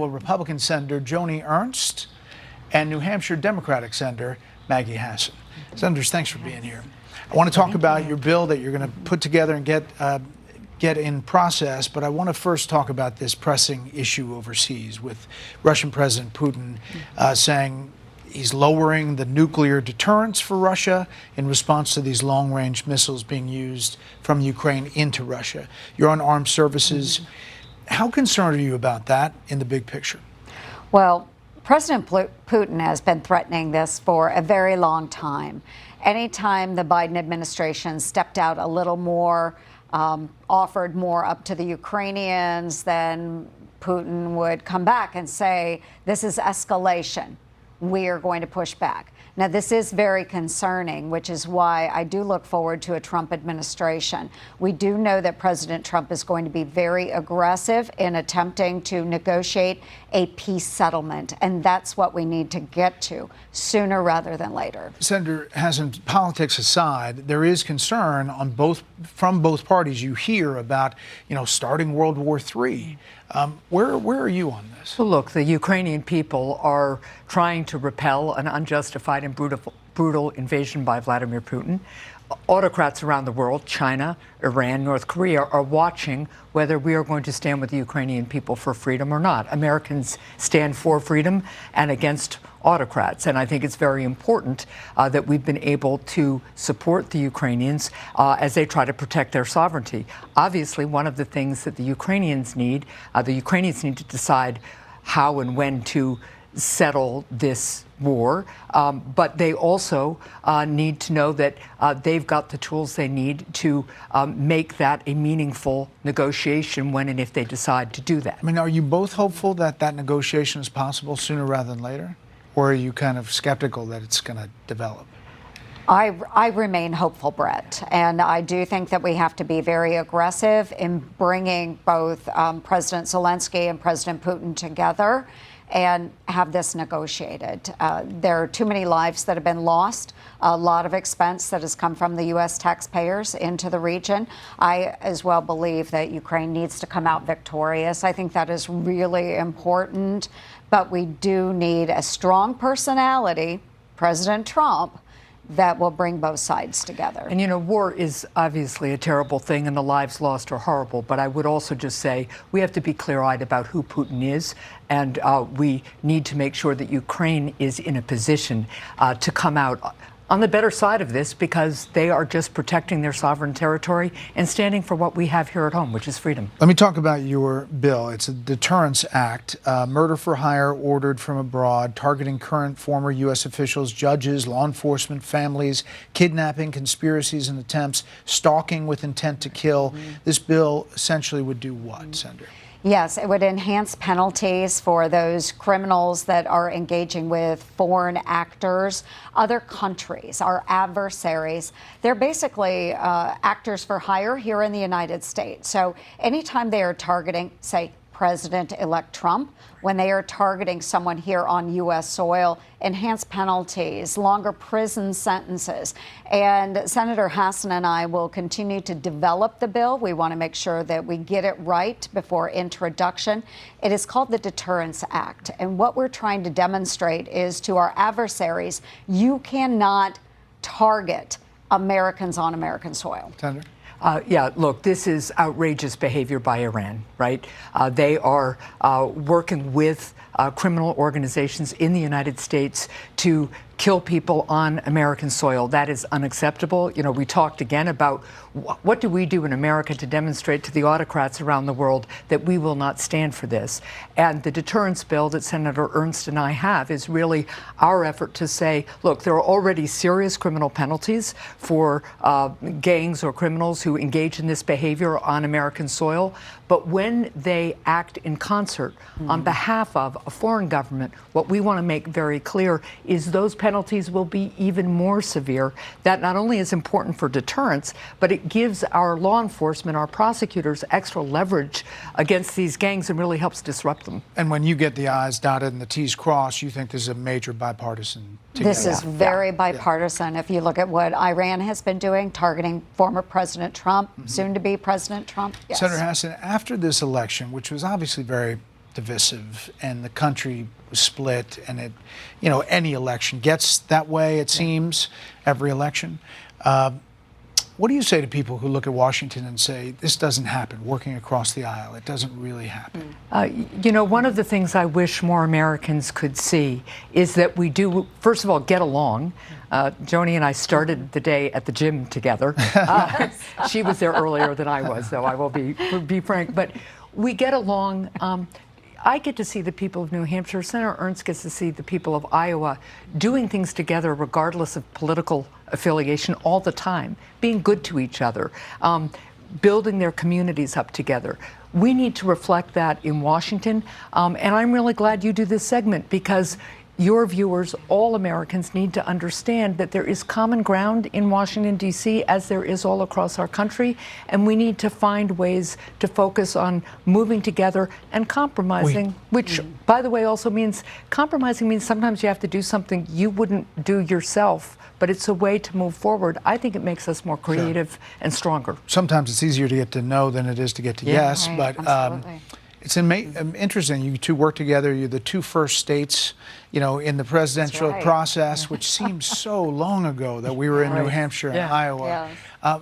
Republican Senator Joni Ernst and New Hampshire Democratic Senator Maggie Hassan. Senators, thanks for being here. I want to talk about your bill that you're going to put together and get in process, but I want to first talk about this pressing issue overseas with Russian President Putin saying he's lowering the nuclear deterrence for Russia in response to these long-range missiles being used from Ukraine into Russia. You're on armed services. How concerned are you about that in the big picture? Well, President Putin has been threatening this for a very long time. Anytime the Biden administration stepped out a little more, offered more up to the Ukrainians, then Putin would come back and say, this is escalation. We are going to push back. Now, this is very concerning, which is why I do look forward to a Trump administration. We do know that President Trump is going to be very aggressive in attempting to negotiate a peace settlement, and that's what we need to get to sooner rather than later. Senator Hassan, politics aside, there is concern on from both parties. You hear about, starting World War III. Where are you on this? Well, look, the Ukrainian people are trying to repel an unjustified and brutal invasion by Vladimir Putin. Autocrats around the world, China, Iran, North Korea, are watching whether we are going to stand with the Ukrainian people for freedom or not. Americans stand for freedom and against autocrats. And I think it's very important that we've been able to support the Ukrainians as they try to protect their sovereignty. Obviously, one of the things that the Ukrainians need to decide how and when to settle this war, but they also need to know that they've got the tools they need to make that a meaningful negotiation when and if they decide to do that. I mean, are you both hopeful that that negotiation is possible sooner rather than later? Or are you kind of skeptical that it's going to develop? I remain hopeful, Brett, and I do think that we have to be very aggressive in bringing both President Zelensky and President Putin together and have this negotiated. There are too many lives that have been lost, a lot of expense that has come from the U.S. taxpayers into the region. I as well believe that Ukraine needs to come out victorious. I think that is really important, but we do need a strong personality, President Trump, that will bring both sides together. And war is obviously a terrible thing and the lives lost are horrible, but I would also just say we have to be clear-eyed about who Putin is, and we need to make sure that Ukraine is in a position to come out on the better side of this, because they are just protecting their sovereign territory and standing for what we have here at home, which is freedom. Let me talk about your bill. It's a Deterrence Act, murder for hire ordered from abroad, targeting current, former U.S. officials, judges, law enforcement, families, kidnapping, conspiracies and attempts, stalking with intent to kill. This bill essentially would do what, Senator? Yes, it would enhance penalties for those criminals that are engaging with foreign actors, other countries, our adversaries. They're basically actors for hire here in the United States. So anytime they are targeting, say, President-elect Trump, when they are targeting someone here on U.S. soil, enhanced penalties, longer prison sentences. And Senator Hassan and I will continue to develop the bill. We want to make sure that we get it right before introduction. It is called the Deterrence Act. And what we're trying to demonstrate is to our adversaries, you cannot target Americans on American soil. Senator? Yeah, look, this is outrageous behavior by Iran, right? They are working with criminal organizations in the United States to kill people on American soil. That is unacceptable. We talked again about what do we do in America to demonstrate to the autocrats around the world that we will not stand for this. And the deterrence bill that Senator Ernst and I have is really our effort to say, look, there are already serious criminal penalties for gangs or criminals who engage in this behavior on American soil. But when they act in concert on behalf of a foreign government, what we want to make very clear is those penalties will be even more severe. That not only is important for deterrence, but it gives our law enforcement, our prosecutors, extra leverage against these gangs and really helps disrupt them. And when you get the I's dotted and the T's crossed, you think this is a major bipartisan together. This is very bipartisan. If you look at what Iran has been doing, targeting former President Trump, soon to be President Trump. Yes. Senator Hassan, after this election, which was obviously very divisive, and the country was split, and it, any election gets that way, it seems, every election. What do you say to people who look at Washington and say, this doesn't happen, working across the aisle? It doesn't really happen. One of the things I wish more Americans could see is that we do, first of all, get along. Joni and I started the day at the gym together. She was there earlier than I was, though, I will be frank. But we get along. I get to see the people of New Hampshire. Senator Ernst gets to see the people of Iowa doing things together regardless of political affiliation all the time, being good to each other, building their communities up together. We need to reflect that in Washington, and I'm really glad you do this segment because your viewers, all Americans, need to understand that there is common ground in Washington, D.C., as there is all across our country, and we need to find ways to focus on moving together and compromising, which, by the way, also means compromising means sometimes you have to do something you wouldn't do yourself, but it's a way to move forward. I think it makes us more creative and stronger. Sometimes it's easier to get to no than it is to get to yes, right, but it's interesting. You two work together. You're the two first states, in the presidential process, which seems so long ago that we were in New Hampshire and Iowa.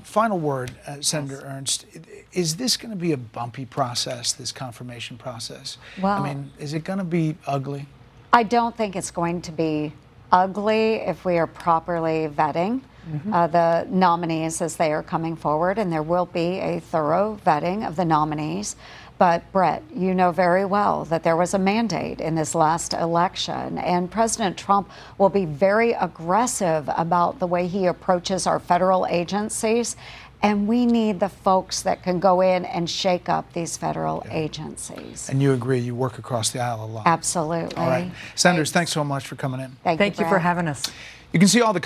Final word, Senator Ernst. Is this going to be a bumpy process, this confirmation process? Well, I mean, is it going to be ugly? I don't think it's going to be ugly if we are properly vetting the nominees as they are coming forward, and there will be a thorough vetting of the nominees. But Brett, you know very well that there was a mandate in this last election, and President Trump will be very aggressive about the way he approaches our federal agencies. And we need the folks that can go in and shake up these federal agencies. And you agree, you work across the aisle a lot. Absolutely. All right. Senators, thanks so much for coming in. Thank you for having us. You can see all the